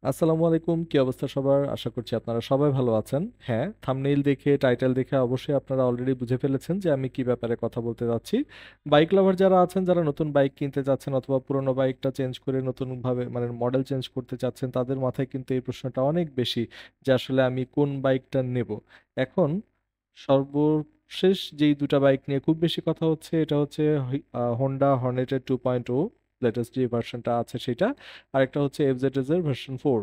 আসসালামু আলাইকুম, কি অবস্থা সবার? আশা করছি আপনারা সবাই ভালো আছেন। হ্যাঁ, থাম্বনেইল দেখে, টাইটেল দেখে অবশ্যই আপনারা অলরেডি বুঝে ফেলেছেন যে আমি কি ব্যাপারে কথা বলতে যাচ্ছি। বাইক লাভার যারা আছেন, যারা নতুন বাইক কিনতে চাচ্ছেন অথবা পুরোনো বাইকটা চেঞ্জ করে নতুনভাবে মানে মডেল চেঞ্জ করতে চাচ্ছেন, তাদের মাথায় কিন্তু এই প্রশ্নটা অনেক বেশি যে আসলে আমি কোন বাইকটা নেব। এখন সর্বশেষ যেই দুটা বাইক নিয়ে খুব বেশি কথা হচ্ছে, এটা হচ্ছে হোন্ডা হর্নেটের 2.0 লেটেস্ট যে ভার্সনটা আছে সেটা, আরেকটা হচ্ছে এফজেডএস এর ভার্সন 4।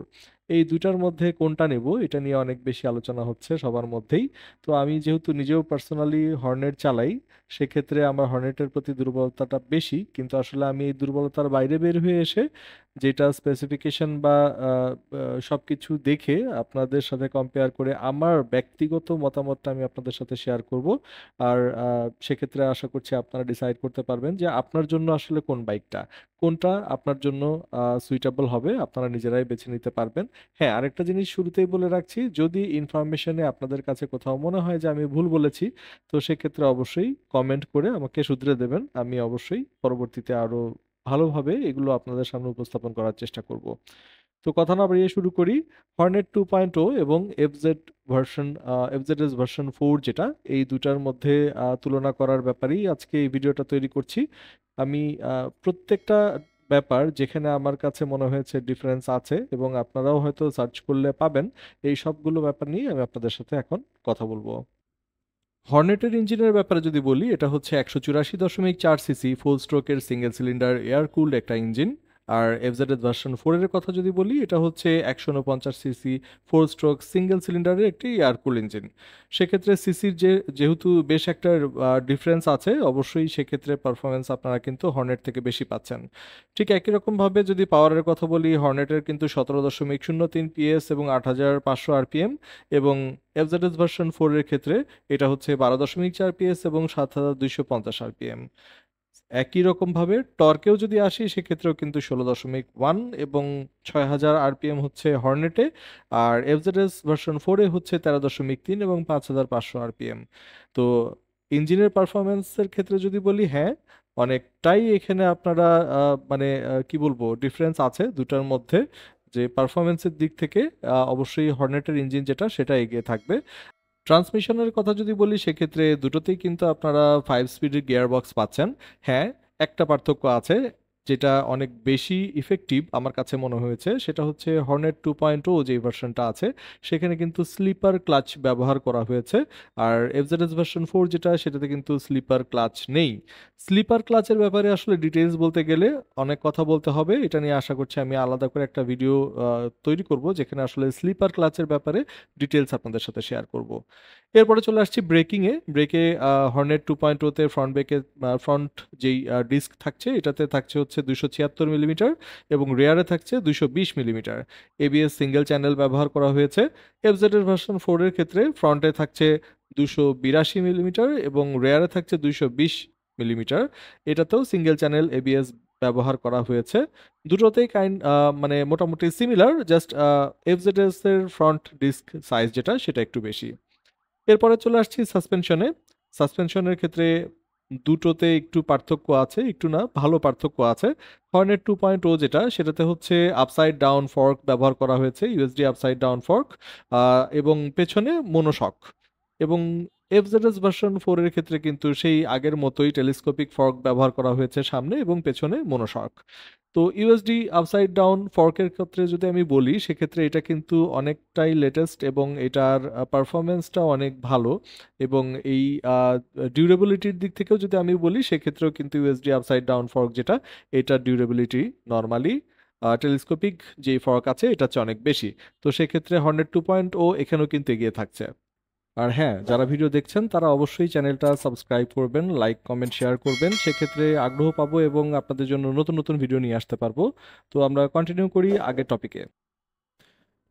এই দুইটার মধ্যে কোনটা নেব এটা নিয়ে অনেক বেশি আলোচনা হচ্ছে সবার মধ্যেই। তো আমি যেহেতু নিজেও পার্সোনালি হর্নেট চালাই, সেক্ষেত্রে আমার হর্নেটের প্রতি দুর্বলতাটা বেশি, কিন্তু আসলে আমি এই দুর্বলতার বাইরে বের হয়ে এসে যেটা স্পেসিফিকেশন বা সবকিছু দেখে আপনাদের সাথে কম্পেয়ার করে আমার ব্যক্তিগত মতামতটা আমি আপনাদের সাথে শেয়ার করব। আর সেক্ষেত্রে আশা করছি আপনারা ডিসাইড করতে পারবেন যে আপনার জন্য আসলে কোনটা আপনার জন্য সুইটেবল হবে, আপনারা নিজেরাই বেছে নিতে পারবেন। হ্যাঁ, আরেকটা জিনিস শুরুতেই বলে রাখছি, যদি ইনফরমেশনে আপনাদের কাছে কোথাও মনে হয় যে আমি ভুল বলেছি, তো সেক্ষেত্রে অবশ্যই কমেন্ট করে আমাকে শুধরে দেবেন। আমি অবশ্যই পরবর্তীতে আরো ভালোভাবে এগুলো আপনাদের সামনে উপস্থাপন করার চেষ্টা করব। তো কথা না বাড়িয়ে শুরু করি। হর্নেট 2.0 এবং এফজেডএস ভার্সন 4 যেটা, এই দুটার মধ্যে তুলনা করার ব্যাপারেই আজকে এই ভিডিওটা তৈরি করছি। আমি প্রত্যেকটা ব্যাপার যেখানে আমার কাছে মনে হয়েছে ডিফারেন্স আছে এবং আপনারাও হয়তো সার্চ করলে পাবেন, এই সবগুলো ব্যাপার নিয়ে আমি আপনাদের সাথে এখন কথা বলবো। হর্নেটের ইঞ্জিনের ব্যাপারে যদি বলি, এটা হচ্ছে 184.4 সিসি ফুল স্ট্রোকের সিঙ্গেল সিলিন্ডার এয়ার কুলড একটা ইঞ্জিন। আর এফজেড ভার্সন 4 এর কথা যদি বলি, এটা হচ্ছে 149 সিসি ফোর স্ট্রোক সিঙ্গেল সিলিন্ডারের একটি এয়ার কুল ইঞ্জিন। সেক্ষেত্রে সিসির যেহেতু বেশ একটা ডিফারেন্স আছে, অবশ্যই সেক্ষেত্রে পারফরমেন্স আপনারা কিন্তু হর্নেট থেকে বেশি পাচ্ছেন। ঠিক একই রকমভাবে যদি পাওয়ারের কথা বলি, হর্নেটের কিন্তু 17.03 PS এবং 8500 আরপিএম, এবং এফজেডএস ভার্সন 4 এর ক্ষেত্রে এটা হচ্ছে 12.4 PS এবং 7250 আরপিএম। একই রকমভাবে টর্কেও যদি আসি, সেক্ষেত্রেও কিন্তু 16.1 এবং 6000 আরপিএম হচ্ছে হর্নেটে, আর এফজেডএস ভার্সন 4 এ হচ্ছে 13.3 এবং 5500 আরপিএম। তো ইঞ্জিনের পারফরমেন্সের ক্ষেত্রে যদি বলি, হ্যাঁ, অনেকটাই এখানে আপনারা মানে কি বলবো, ডিফারেন্স আছে দুটার মধ্যে। যে পারফরমেন্সের দিক থেকে অবশ্যই হর্নেটের ইঞ্জিন যেটা, সেটা এগিয়ে থাকবে। ট্রান্সমিশনের কথা যদি বলি, সেক্ষেত্রে দুটোতেই কিন্তু আপনারা 5 স্পিডের গিয়ার বক্স পাচ্ছেন। হ্যাঁ, একটা পার্থক্য আছে যেটা অনেক বেশি ইফেক্টিভ আমার কাছে মনে হয়েছে, সেটা হচ্ছে হর্নেট 2.0 যে ভার্সনটা আছে, সেখানে কিন্তু স্লিপার ক্লাচ ব্যবহার করা হয়েছে। আর এফজেডএস ভার্সন 4 যেটা, সেটাতে কিন্তু স্লিপার ক্লাচ নেই। স্লিপার ক্লাচের ব্যাপারে আসলে ডিটেলস বলতে গেলে অনেক কথা বলতে হবে, এটা নিয়ে আশা করছি আমি আলাদা করে একটা ভিডিও তৈরি করব, যেখানে আসলে স্লিপার ক্লাচের ব্যাপারে ডিটেলস আপনাদের সাথে শেয়ার করব। এরপরে চলে আসছি ব্রেকিংয়ে। ব্রেকে হর্নেট 2.0 তে ফ্রন্ট যেই ডিস্ক থাকছে, এটাতে থাকছে হচ্ছে 276 মিলিমিটার এবং রেয়ারে থাকছে 220 মিলিমিটার। এবিএস সিঙ্গেল চ্যানেল ব্যবহার করা হয়েছে। এফজেড এর ভার্সন 4 এর ক্ষেত্রে ফ্রন্টে থাকছে 282 মিলিমিটার এবং রেয়ারে থাকছে 220 মিলিমিটার। এটাতেও সিঙ্গেল চ্যানেল এবিএস ব্যবহার করা হয়েছে। দুটোতেই মানে মোটামুটি সিমিলার, জাস্ট এফজেডএস এর ফ্রন্ট ডিস্ক সাইজ যেটা, সেটা একটু বেশি। এরপরে চলে আসছি সাসপেনশনে। সাসপেনশনের ক্ষেত্রে দুটোতে একটু পার্থক্য আছে, একটু না, ভালো পার্থক্য আছে। হর্নেট 2.0 যেটা, সেটাতে হচ্ছে আপসাইড ডাউন ফর্ক ব্যবহার করা হয়েছে, ইউএসডি আপসাইড ডাউন ফর্ক, এবং পেছনে মনোশক। এবং এফজেডএস ভার্সন 4 এর ক্ষেত্রে কিন্তু সেই আগের মতোই টেলিস্কোপিক ফর্ক ব্যবহার করা হয়েছে সামনে এবং পেছনে মনোশক। তো ইউএসডি আপসাইড ডাউন ফর্কের ক্ষেত্রে যদি আমি বলি, সেক্ষেত্রে এটা কিন্তু অনেকটাই লেটেস্ট এবং এটার পারফরমেন্সটা অনেক ভালো। এবং এই ডিউরেবিলিটির দিক থেকেও যদি আমি বলি, সেক্ষেত্রেও কিন্তু ইউএসডি আপসাইড ডাউন ফর্ক যেটা, এটার ডিউরেবিলিটি নর্মালি টেলিস্কোপিক যে ফর্ক আছে এটা হচ্ছে অনেক বেশি। তো সেক্ষেত্রে হর্নেট 2.0 এখানেও কিন্তু এগিয়ে থাকছে। আর হ্যাঁ, যারা ভিডিও দেখছেন তারা অবশ্যই চ্যানেলটা সাবস্ক্রাইব করবেন, লাইক কমেন্ট শেয়ার করবেন, সেক্ষেত্রে আগ্রহ পাবো এবং আপনাদের জন্য নতুন নতুন ভিডিও নিয়ে আসতে পারবো। তো আমরা কন্টিনিউ করি আগের টপিকে।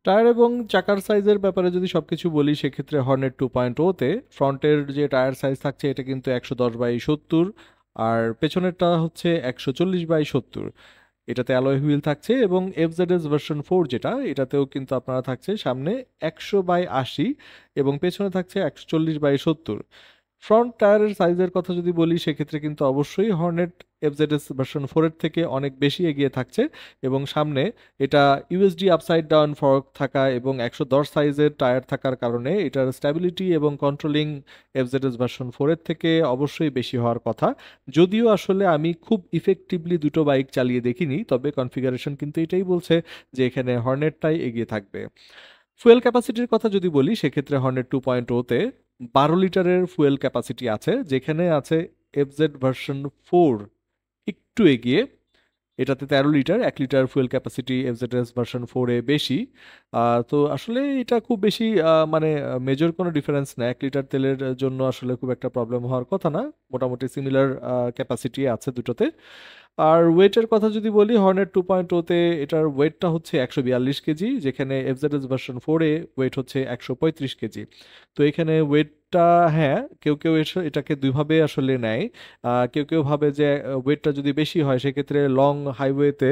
টায়ার এবং চাকার সাইজের ব্যাপারে যদি সবকিছু বলি, সেক্ষেত্রে হর্নেট 2.0 তে ফ্রন্টের যে টায়ার সাইজ থাকছে, এটা কিন্তু 110/70, আর পেছনেরটা হচ্ছে 140/70। এটাতে অ্যালয় হুইল থাকছে। এবং এফজেডএস ভার্সন 4 যেটা, এটাতেও কিন্তু থাকছে সামনে 100/80 এবং পেছনে থাকছে 140/70। ফ্রন্ট টায়ারের সাইজের কথা যদি বলি সেক্ষেত্রে কিন্তু অবশ্যই হর্নেট এফজেডএস ভার্সন 4 এর থেকে অনেক বেশি এগিয়ে থাকছে এবং সামনে এটা ইউএসডি আপসাইড ডাউন ফর্ক থাকা এবং 110 সাইজের টায়ার থাকার কারণে এটার স্ট্যাবিলিটি এবং কন্ট্রোলিং এফজেডএস ভার্সন 4 এর থেকে অবশ্যই বেশি হওয়ার কথা। যদিও আসলে আমি খুব ইফেক্টিভলি দুটো বাইক চালিয়ে দেখিনি, তবে কনফিগারেশন কিন্তু এটাই বলছে যে এখানে হর্নেটটাই এগিয়ে থাকবে। ফুয়েল ক্যাপাসিটির কথা যদি বলি সেক্ষেত্রে হর্নেট 2.0 তে 12 লিটারের ফুয়েল ক্যাপাসিটি আছে, যেখানে আছে এফজেড ভার্সন 4 একটু এগিয়ে, এটাতে 13 litre, 1 litre fuel capacity FZS version 4-এ বেশি। তো আসলে এটা খুব বেশি মানে মেজর কোনো ডিফারেন্স না, 1 লিটার তেলের জন্য আসলে খুব একটা প্রবলেম হওয়ার কথা না, মোটামুটি সিমিলার ক্যাপাসিটি আছে দুটোতে। আর ওয়েটের কথা যদি বলি হর্নেট 2.0-তে এটার ওয়েটটা হচ্ছে 142 কেজি, যেখানে এফজেডএস ভার্সন 4-এ ওয়েট হচ্ছে 135 কেজি। তো এখানে ওয়েটটা, হ্যাঁ, কেউ কেউ এটাকে দুইভাবে আসলে নেয়। কেউ কেউ ভাবে যে ওয়েটটা যদি বেশি হয় সেক্ষেত্রে লং হাইওয়েতে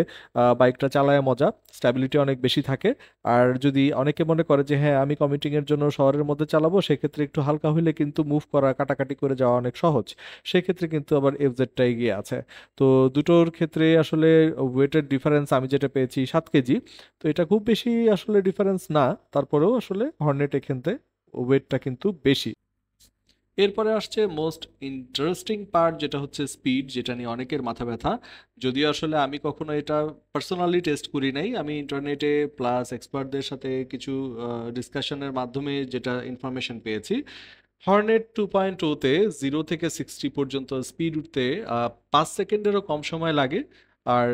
বাইকটা চালায় মজা, স্ট্যাবিলিটি অনেক বেশি থাকে। আর যদি অনেকে মনে করে যে হ্যাঁ আমি কমিউটিংয়ের জন্য শহরের মধ্যে চালাবো, সেক্ষেত্রে একটু হালকা হলে কিন্তু মুভ করা, কাটাকাটি করে যাওয়া অনেক সহজ, সেক্ষেত্রে কিন্তু আবার এফজেডটা এগিয়ে আছে। তো দুটোর ক্ষেত্রে আসলে ওয়েটের ডিফারেন্স আমি যেটা পেয়েছি 7 কেজি। তো এটা খুব বেশি আসলে ডিফারেন্স না, তারপরেও আসলে হর্নেট এখানতে ওয়েটটা কিন্তু বেশি। এরপরে আসছে মোস্ট ইন্টারেস্টিং পার্ট, যেটা হচ্ছে স্পিড, যেটা নিয়ে অনেকের মাথা ব্যথা। যদিও আসলে আমি কখনো এটা পার্সোনালি টেস্ট করি নাই, আমি ইন্টারনেটে প্লাস এক্সপার্টদের সাথে কিছু ডিসকাশনের মাধ্যমে যেটা ইনফরমেশন পেয়েছি, হর্নেট 2.0-তে 0 থেকে 60 পর্যন্ত স্পিড উঠতে 5 সেকেন্ডেরও কম সময় লাগে। আর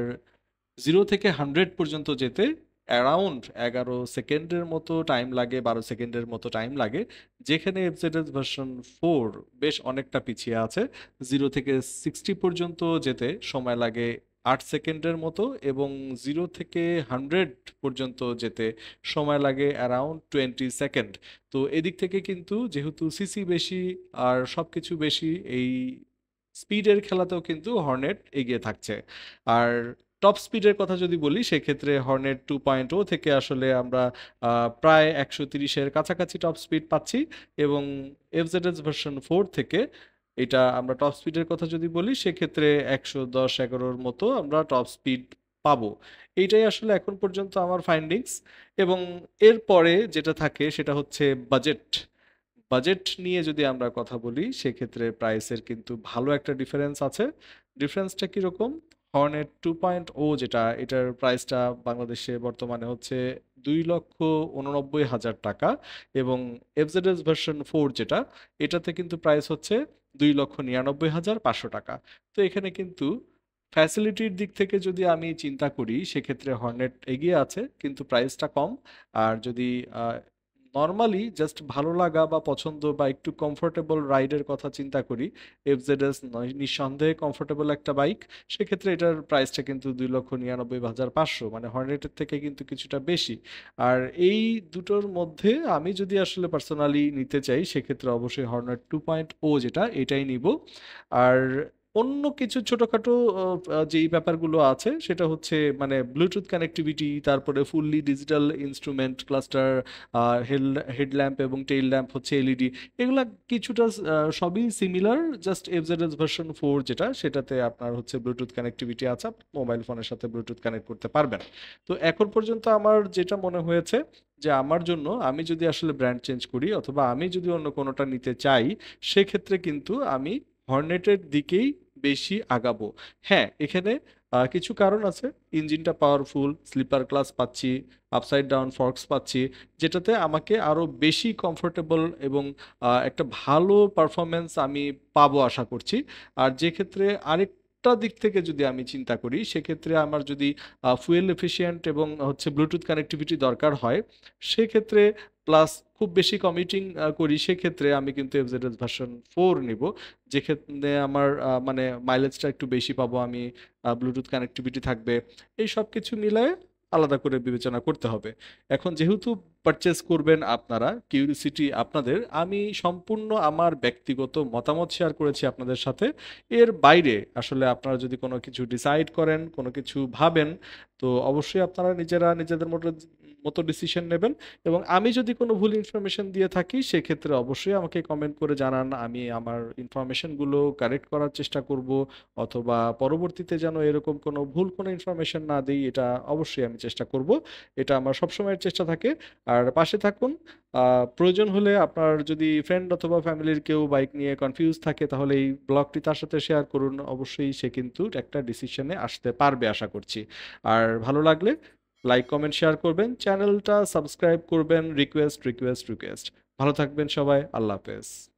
0 থেকে 100 পর্যন্ত যেতে অ্যারাউন্ড 11 সেকেন্ডের মতো টাইম লাগে, 12 সেকেন্ডের মতো টাইম লাগে, যেখানে এফজেডএস ভার্সন 4 বেশ অনেকটা পিছিয়ে আছে। 0 থেকে 60 পর্যন্ত যেতে সময় লাগে 8 সেকেন্ডের মতো, এবং 0 থেকে 100 পর্যন্ত যেতে সময় লাগে অ্যারাউন্ড 20 সেকেন্ড। তো এদিক থেকে কিন্তু যেহেতু সিসি বেশি আর সবকিছু বেশি, এই স্পিডের খেলাতেও কিন্তু হর্নেট এগিয়ে থাকছে। আর টপ স্পিডের কথা যদি বলি সেক্ষেত্রে হর্নেট 2.0 থেকে আসলে আমরা প্রায় 130-এর কাছাকাছি টপ স্পিড পাচ্ছি, এবং এফজেডএস ভার্সন 4 থেকে এটা আমরা টপ স্পিডের কথা যদি বলি সেক্ষেত্রে 110-11-র মতো আমরা টপ স্পিড পাবো। এইটাই আসলে এখন পর্যন্ত আমার ফাইন্ডিংস। এবং এরপরে যেটা থাকে সেটা হচ্ছে বাজেট। বাজেট নিয়ে যদি আমরা কথা বলি সেক্ষেত্রে প্রাইসের কিন্তু ভালো একটা ডিফারেন্স আছে। ডিফারেন্সটা কিরকম? হর্নেট 2.0 যেটা, এটার প্রাইসটা বাংলাদেশে বর্তমানে হচ্ছে 2,89,000 টাকা, এবং এফজেডএস ভার্সন 4 যেটা, এটাতে কিন্তু প্রাইস হচ্ছে 2,99,500 টাকা। তো এখানে কিন্তু ফ্যাসিলিটির দিক থেকে যদি আমি চিন্তা করি সেক্ষেত্রে হর্নেট এগিয়ে আছে কিন্তু প্রাইসটা কম। আর যদি নর্মালি জাস্ট ভালো লাগা বা পছন্দ বা একটু কমফোর্টেবল রাইডের কথা চিন্তা করি, এফজেডএস নিঃসন্দেহে কমফোর্টেবল একটা বাইক। সেক্ষেত্রে এটার প্রাইসটা কিন্তু 2,99,500, মানে হর্নেটের থেকে কিন্তু কিছুটা বেশি। আর এই দুটোর মধ্যে আমি যদি আসলে পার্সোনালি নিতে চাই সেক্ষেত্রে অবশ্যই হর্নেট 2.0 যেটা, এটাই নিব। আর অন্য কিছু ছোটখাটো যেই ব্যাপারগুলো আছে সেটা হচ্ছে মানে ব্লুটুথ কানেক্টিভিটি, তারপরে fully digital instrument cluster, headlamp এবং টেইল ল্যাম্প হচ্ছে এলইডি, এগুলা কিছুটা সবই সিমিলার, জাস্ট এফজেডএস ভার্সন 4 যেটা, সেটাতে আপনার হচ্ছে ব্লুটুথ কানেক্টিভিটি আছে, মোবাইল ফোনের সাথে ব্লুটুথ কানেক্ট করতে পারবেন। তো এখন পর্যন্ত আমার যেটা মনে হয়েছে যে আমার জন্য, আমি যদি আসলে ব্র্যান্ড চেঞ্জ করি অথবা আমি যদি অন্য কোনোটা নিতে চাই সেক্ষেত্রে কিন্তু আমি হর্নেটের দিকেই বেশি আগাবো। হ্যাঁ, এখানে কিছু কারণ আছে। ইঞ্জিনটা পাওয়ারফুল, স্লিপার ক্লাস পাচ্ছি, আপসাইড ডাউন ফর্কস পাচ্ছি, যেটাতে আমাকে আরো বেশি কমফোর্টেবল এবং একটা ভালো পারফরমেন্স আমি পাবো আশা করছি। আর যে ক্ষেত্রে আরেকটা দিক থেকে যদি আমি চিন্তা করি সেক্ষেত্রে আমার যদি ফুয়েল এফিশিয়েন্ট এবং হচ্ছে ব্লুটুথ কানেক্টিভিটি দরকার হয় সেক্ষেত্রে, প্লাস খুব বেশি কমিউটিং করি সেক্ষেত্রে আমি কিন্তু এফজেডএস ভার্সন 4 নিব, যেক্ষেত্রে আমার মানে মাইলেজটা একটু বেশি পাবো আমি, ব্লুটুথ কানেক্টিভিটি থাকবে। এই সব কিছু মিলায়ে আলাদা করে বিবেচনা করতে হবে। এখন যেহেতু পারচেস করবেন আপনারা, কিউরিসিটি আপনাদের, আমি সম্পূর্ণ আমার ব্যক্তিগত মতামত শেয়ার করেছি আপনাদের সাথে। এর বাইরে আসলে আপনারা যদি কোনো কিছু ডিসাইড করেন, কোনো কিছু ভাবেন, তো অবশ্যই আপনারা নিজেরা নিজেদের মতো ডিসিশন নেবেন। এবং আমি যদি কোনো ভুল ইনফরমেশন দিয়ে থাকি সেক্ষেত্রে অবশ্যই আমাকে কমেন্ট করে জানান, আমি আমার ইনফরমেশনগুলো কারেক্ট করার চেষ্টা করব, অথবা পরবর্তীতে যেন এরকম কোনো ভুল কোনো ইনফরমেশন না দিই এটা অবশ্যই আমি চেষ্টা করব। এটা আমার সবসময়ের চেষ্টা থাকে। আর পাশে থাকুন। প্রয়োজন হলে আপনার যদি ফ্রেন্ড অথবা ফ্যামিলির কেউ বাইক নিয়ে কনফিউজ থাকে তাহলে এই ব্লগটি তার সাথে শেয়ার করুন, অবশ্যই সে কিন্তু একটা ডিসিশনে আসতে পারবে আশা করছি। আর ভালো লাগলে লাইক কমেন্ট শেয়ার করবেন, চ্যানেলটা সাবস্ক্রাইব করবেন। Request request request. ভালো থাকবেন সবাই, আল্লাহ হাফেজ।